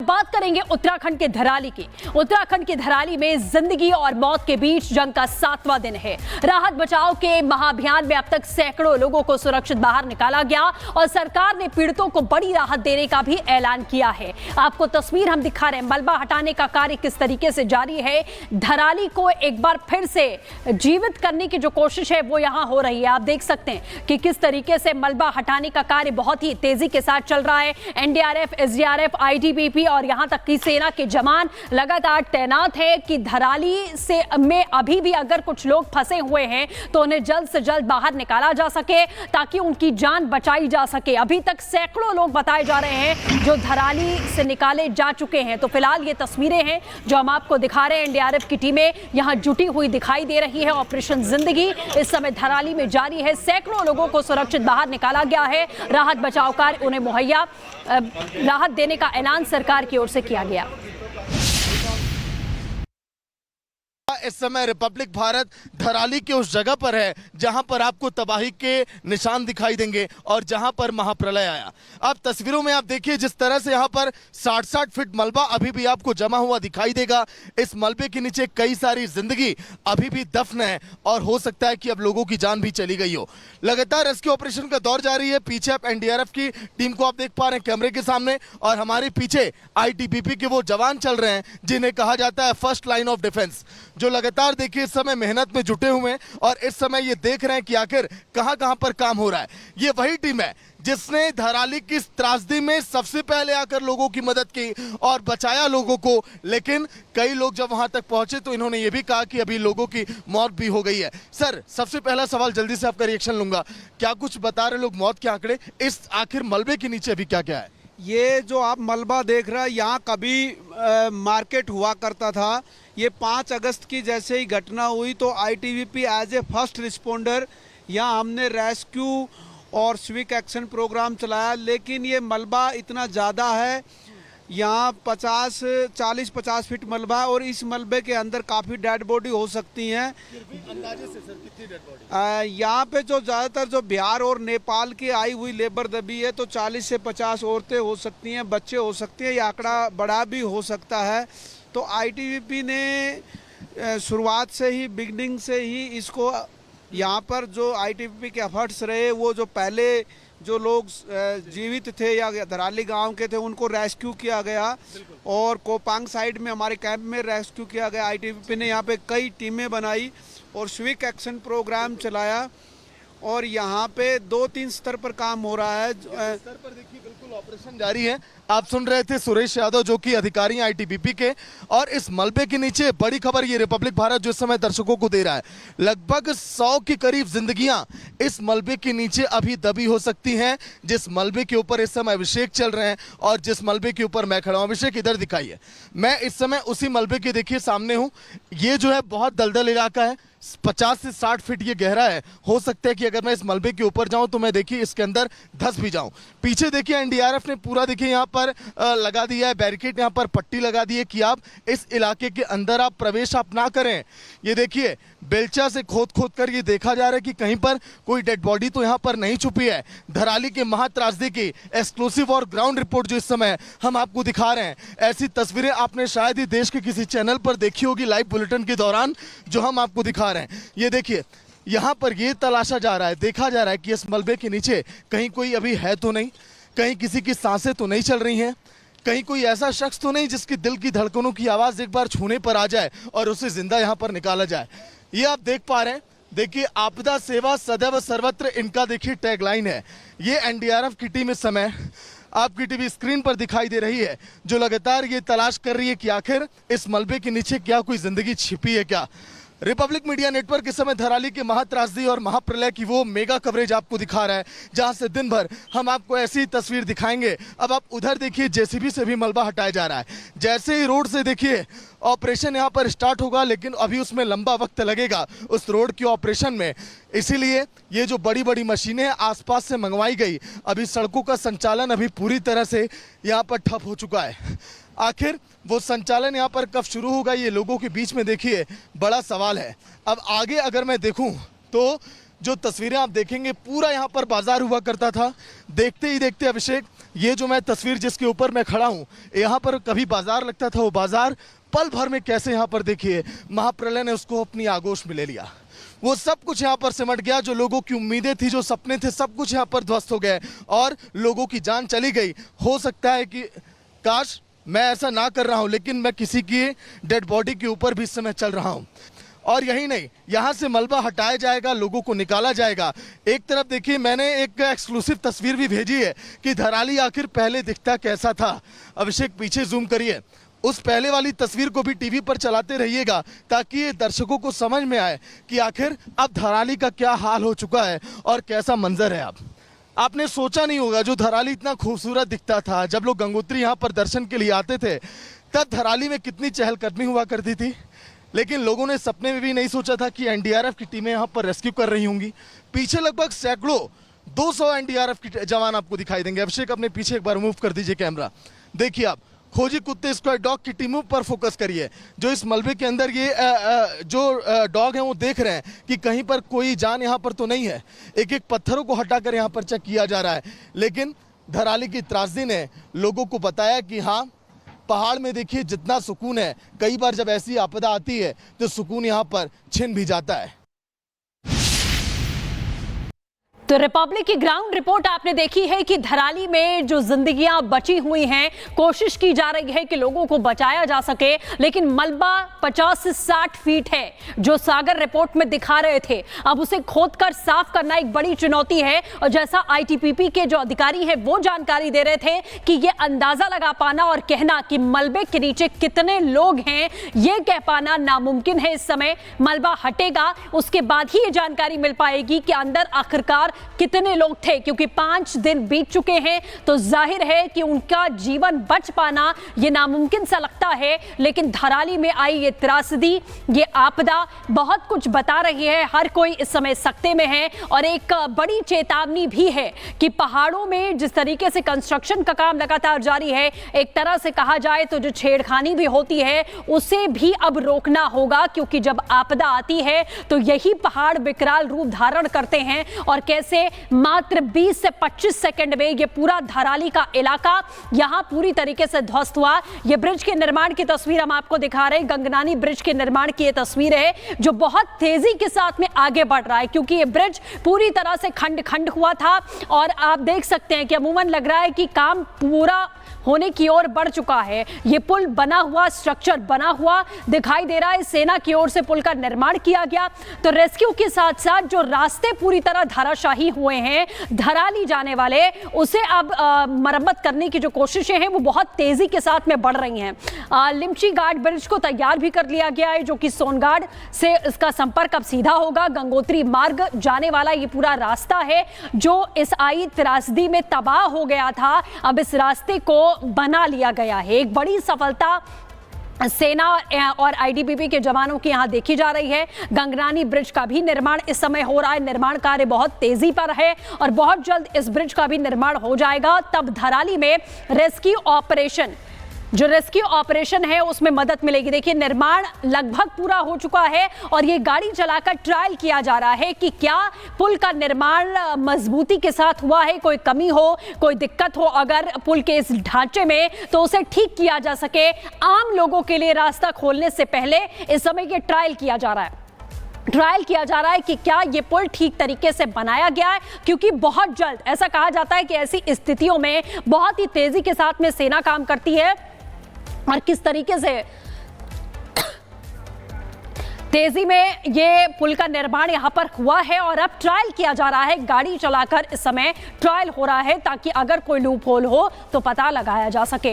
बात करेंगे उत्तराखंड के धराली की। उत्तराखंड के धराली में जिंदगी और मौत के बीच जंग का 7वां दिन है। राहत बचाव के महाअभियान में अब तक सैकड़ों लोगों को सुरक्षित बाहर निकाला गया और सरकार ने पीड़ितों को बड़ी राहत देने का भी ऐलान किया है। आपको तस्वीर हम दिखा रहे हैं, मलबा हटाने का कार्य किस तरीके से जारी है। धराली को एक बार फिर से जीवित करने की जो कोशिश है वो यहां हो रही है। आप देख सकते हैं कि किस तरीके से मलबा हटाने का कार्य बहुत ही तेजी के साथ चल रहा है। एनडीआरएफ, एसडीआरएफ, आईटीबीपी और यहां तक कि सेना के जवान लगातार तैनात है कि धराली से में अभी भी अगर कुछ लोग फंसे हुए हैं तो उन्हें जल्द से जल्द बाहर निकाला जा सके ताकि उनकी जान बचाई जा सके। अभी तक सैकड़ों लोग बताए जा रहे हैं जो धराली से निकाले जा चुके हैं। तो फिलहाल ये तस्वीरें हैं जो हम आपको दिखा रहे हैं। एनडीआरएफ की टीमें यहां जुटी हुई दिखाई दे रही है। ऑपरेशन जिंदगी इस समय धराली में जारी है। सैकड़ों लोगों को सुरक्षित बाहर निकाला गया है। राहत बचाव कार्य उन्हें मुहैया राहत देने का ऐलान सरकार की ओर से किया गया। इस समय रिपब्लिक भारत धराली के उस जगह पर है जहां पर आपको तबाही के निशान दिखाई देंगे और जहां पर महाप्रलय आया। अब तस्वीरों में आप देखिए जिस तरह से यहां पर 60-60 फीट मलबा अभी भी आपको जमा हुआ दिखाई देगा। इस मलबे के नीचे कई सारी जिंदगी अभी भी दफन है और हो सकता है कि अब लोगों की जान भी चली गई हो। लगातार रेस्क्यू ऑपरेशन का दौर जारी है। पीछे आप एनडीआरएफ की टीम को आप देख पा रहे हैं कैमरे के सामने और हमारे पीछे आईटीबीपी के वो जवान चल रहे हैं जिन्हें कहा जाता है फर्स्ट लाइन ऑफ डिफेंस, जो लगातार देखिए इस समय मेहनत में जुटे हुए हैं और इस समय ये देख रहे हैं कि आखिर कहां पर काम हो रहा है। ये वही टीम है जिसने धराली की त्रासदी में सबसे पहले आकर लोगों की मदद की और बचाया लोगों को। लेकिन कई लोग जब वहां तक पहुंचे तो इन्होंने ये भी कहा कि अभी लोगों की मौत भी हो गई है। सर, सबसे पहला सवाल, जल्दी से आपका रिएक्शन लूंगा, क्या कुछ बता रहे लोग मौत के आंकड़े इस आखिर मलबे के नीचे अभी क्या क्या है? ये जो आप मलबा देख रहे हैं यहाँ कभी मार्केट हुआ करता था। ये 5 अगस्त की जैसे ही घटना हुई तो ITBP as a first responder यहाँ हमने रेस्क्यू और सिविक एक्शन प्रोग्राम चलाया। लेकिन ये मलबा इतना ज़्यादा है, यहाँ 40-50 फीट मलबा और इस मलबे के अंदर काफ़ी डेड बॉडी हो सकती हैं। अंदाजे से सर कितनी डेड बॉडी? यहाँ पे जो ज़्यादातर जो बिहार और नेपाल की आई हुई लेबर दबी है तो 40 से 50 औरतें हो सकती हैं, बच्चे हो सकते हैं। ये आंकड़ा बड़ा भी हो सकता है। तो आईटीबीपी ने शुरुआत से ही, बिगनिंग से ही इसको यहाँ पर जो आईटीबीपी के एफर्ट्स रहे, वो जो पहले जो लोग जीवित थे या धराली गांव के थे उनको रेस्क्यू किया गया और कोपांग साइड में हमारे कैंप में रेस्क्यू किया गया। आईटीबीपी ने यहाँ पे कई टीमें बनाई और सिविक एक्शन प्रोग्राम चलाया और यहाँ पे 2-3 स्तर पर काम हो रहा है। स्तर पर देखिए बिल्कुल ऑपरेशन जारी है। आप सुन रहे थे सुरेश यादव जो कि अधिकारी हैं आईटीबीपी के। और इस मलबे के नीचे बड़ी खबर ये रिपब्लिक भारत जो इस समय दर्शकों को दे रहा है, लगभग 100 के करीब जिंदगियां इस मलबे के नीचे अभी दबी हो सकती हैं। जिस मलबे के ऊपर इस समय अभिषेक चल रहे हैं और जिस मलबे के ऊपर मैं खड़ा हूं, अभिषेक इधर दिखाइए, मैं इस समय उसी मलबे के देखिए सामने हूं। ये जो है बहुत दलदल इलाका है, 50 से 60 फीट ये गहरा है। हो सकता है कि अगर मैं इस मलबे के ऊपर जाऊं तो मैं देखिए इसके अंदर धंस भी जाऊं। पीछे देखिए एनडीआरएफ ने पूरा देखिए यहाँ पर लगा दिया है बैरिकेड, यहाँ पर पट्टी लगा दी है कि आप इस इलाके के अंदर आप प्रवेश आप ना करें। ये देखिए बेलचा से खोद कर ये देखा जा रहा है कि कहीं पर कोई डेड बॉडी तो यहाँ पर नहीं छुपी है। धराली के महात्रासदी की एक्सक्लूसिव और ग्राउंड रिपोर्ट जो इस समय हम आपको दिखा रहे हैं, ऐसी तस्वीरें आपने शायद ही देश के किसी चैनल पर देखी होगी लाइव बुलेटिन के दौरान जो हम आपको दिखा रहे हैं। ये देखिए यहाँ पर ये तलाशा जा रहा है, देखा जा रहा है कि इस मलबे के नीचे कहीं कोई अभी है तो नहीं, कहीं किसी की सांसें तो नहीं चल रही हैं, कहीं कोई ऐसा शख्स तो नहीं जिसकी दिल की धड़कनों की आवाज़ एक बार छूने पर आ जाए और उसे जिंदा यहाँ पर निकाला जाए। ये आप देख पा रहे हैं, देखिए आपदा सेवा सदैव सर्वत्र इनका देखिए टैगलाइन है। ये एनडीआरएफ की टीम इस समय आपकी टीवी स्क्रीन पर दिखाई दे रही है जो लगातार ये तलाश कर रही है कि आखिर इस मलबे के नीचे क्या कोई जिंदगी छिपी है क्या। रिपब्लिक मीडिया नेटवर्क इस समय धराली के महात्रासदी और महाप्रलय की वो मेगा कवरेज आपको दिखा रहा है जहां से दिन भर हम आपको ऐसी तस्वीर दिखाएंगे। अब आप उधर देखिए जेसीबी से भी मलबा हटाया जा रहा है। जैसे ही रोड से देखिए ऑपरेशन यहां पर स्टार्ट होगा, लेकिन अभी उसमें लंबा वक्त लगेगा उस रोड के ऑपरेशन में। इसीलिए ये जो बड़ी बड़ी मशीनें आसपास से मंगवाई गई, अभी सड़कों का संचालन अभी पूरी तरह से यहाँ पर ठप हो चुका है। आखिर वो संचालन यहाँ पर कब शुरू होगा, ये लोगों के बीच में देखिए बड़ा सवाल है। अब आगे अगर मैं देखूं तो जो तस्वीरें आप देखेंगे, पूरा यहाँ पर बाजार हुआ करता था। देखते ही देखते अभिषेक ये जो मैं तस्वीर जिसके ऊपर मैं खड़ा हूँ, यहाँ पर कभी बाजार लगता था, वो बाजार पल भर में कैसे यहाँ पर देखिए महाप्रलय ने उसको अपनी आगोश में ले लिया। वो सब कुछ यहाँ पर सिमट गया, जो लोगों की उम्मीदें थी, जो सपने थे, सब कुछ यहाँ पर ध्वस्त हो गए और लोगों की जान चली गई। हो सकता है कि काश मैं ऐसा ना कर रहा हूँ, लेकिन मैं किसी की डेड बॉडी के ऊपर भी इस समय चल रहा हूँ। और यही नहीं, यहाँ से मलबा हटाया जाएगा, लोगों को निकाला जाएगा। एक तरफ देखिए, मैंने एक एक्सक्लूसिव तस्वीर भी भेजी है कि धराली आखिर पहले दिखता कैसा था। अभिषेक पीछे जूम करिए, उस पहले वाली तस्वीर को भी टीवी पर चलाते रहिएगा ताकि ये दर्शकों को समझ में आए कि आखिर अब धराली का क्या हाल हो चुका है और कैसा मंजर है। अब आपने सोचा नहीं होगा, जो धराली इतना खूबसूरत दिखता था, जब लोग गंगोत्री यहाँ पर दर्शन के लिए आते थे, तब धराली में कितनी चहलकदमी हुआ करती थी। लेकिन लोगों ने सपने में भी नहीं सोचा था कि एनडीआरएफ की टीमें यहाँ पर रेस्क्यू कर रही होंगी। पीछे लगभग सैकड़ों 200 एनडीआरएफ के जवान आपको दिखाई देंगे। अभिषेक अपने पीछे एक बार मूव कर दीजिए कैमरा, देखिए आप खोजी कुत्ते स्क्वाड डॉग की टीमों पर फोकस करिए, जो इस मलबे के अंदर ये जो डॉग हैं वो देख रहे हैं कि कहीं पर कोई जान यहाँ पर तो नहीं है। एक एक पत्थरों को हटाकर यहाँ पर चेक किया जा रहा है। लेकिन धराली की त्रासदी ने लोगों को बताया कि हाँ, पहाड़ में देखिए जितना सुकून है, कई बार जब ऐसी आपदा आती है तो सुकून यहाँ पर छिन भी जाता है। तो रिपब्लिक की ग्राउंड रिपोर्ट आपने देखी है कि धराली में जो जिंदगियां बची हुई हैं, कोशिश की जा रही है कि लोगों को बचाया जा सके, लेकिन मलबा 50 से 60 फीट है जो सागर रिपोर्ट में दिखा रहे थे। अब उसे खोदकर साफ करना एक बड़ी चुनौती है और जैसा आईटीबीपी के जो अधिकारी हैं वो जानकारी दे रहे थे कि ये अंदाजा लगा पाना और कहना कि मलबे के नीचे कितने लोग हैं, ये कह पाना नामुमकिन है। इस समय मलबा हटेगा, उसके बाद ही ये जानकारी मिल पाएगी कि अंदर आखिरकार कितने लोग थे, क्योंकि 5 दिन बीत चुके हैं तो जाहिर है कि उनका जीवन बच पाना ये नामुमकिन सा लगता है। लेकिन धराली में आई ये त्रासदी, ये आपदा बहुत कुछ बता रही है। हर कोई इस समय सकते में है और एक बड़ी चेतावनी भी है कि पहाड़ों में जिस तरीके से कंस्ट्रक्शन का काम लगातार जारी है, एक तरह से कहा जाए तो जो छेड़खानी भी होती है उसे भी अब रोकना होगा, क्योंकि जब आपदा आती है तो यही पहाड़ विकराल रूप धारण करते हैं और कैसे मात्र 20 से 25 सेकंड में ये पूरा धराली का इलाका यहां पूरी तरीके से ध्वस्त हुआ। ये ब्रिज के निर्माण की तस्वीर हम आपको दिखा रहे हैं। गंगनानी ब्रिज के निर्माण की ये तस्वीर है जो बहुत तेजी के साथ में आगे बढ़ रहा है, क्योंकि ये ब्रिज पूरी तरह से खंड खंड हुआ था और आप देख सकते हैं कि अमूमन लग रहा है कि काम पूरा होने की ओर बढ़ चुका है। ये पुल बना हुआ, स्ट्रक्चर बना हुआ दिखाई दे रहा है। सेना की ओर से पुल का निर्माण किया गया। तो रेस्क्यू के साथ साथ जो रास्ते पूरी तरह धराशाही हुए हैं धराली जाने वाले, उसे अब मरम्मत करने की जो कोशिशें हैं वो बहुत तेजी के साथ में बढ़ रही हैं। लिमची घाट ब्रिज को तैयार भी कर लिया गया है, जो कि सोनगाड़ से इसका संपर्क अब सीधा होगा। गंगोत्री मार्ग जाने वाला ये पूरा रास्ता है जो इस आई त्रासदी में तबाह हो गया था, अब इस रास्ते को बना लिया गया है। एक बड़ी सफलता सेना और आईटीबीपी के जवानों की यहां देखी जा रही है। गंगनानी ब्रिज का भी निर्माण इस समय हो रहा है। निर्माण कार्य बहुत तेजी पर है और बहुत जल्द इस ब्रिज का भी निर्माण हो जाएगा। तब धराली में रेस्क्यू ऑपरेशन है उसमें मदद मिलेगी। देखिए, निर्माण लगभग पूरा हो चुका है और ये गाड़ी चलाकर ट्रायल किया जा रहा है कि क्या पुल का निर्माण मजबूती के साथ हुआ है, कोई कमी हो, कोई दिक्कत हो अगर पुल के इस ढांचे में, तो उसे ठीक किया जा सके। आम लोगों के लिए रास्ता खोलने से पहले इस समय ये ट्रायल किया जा रहा है कि क्या ये पुल ठीक तरीके से बनाया गया है, क्योंकि बहुत जल्द ऐसा कहा जाता है कि ऐसी स्थितियों में बहुत ही तेजी के साथ में सेना काम करती है और किस तरीके से तेजी में ये पुल का निर्माण यहां पर हुआ है और अब ट्रायल किया जा रहा है। गाड़ी चलाकर इस समय ट्रायल हो रहा है ताकि अगर कोई लूप होल हो तो पता लगाया जा सके।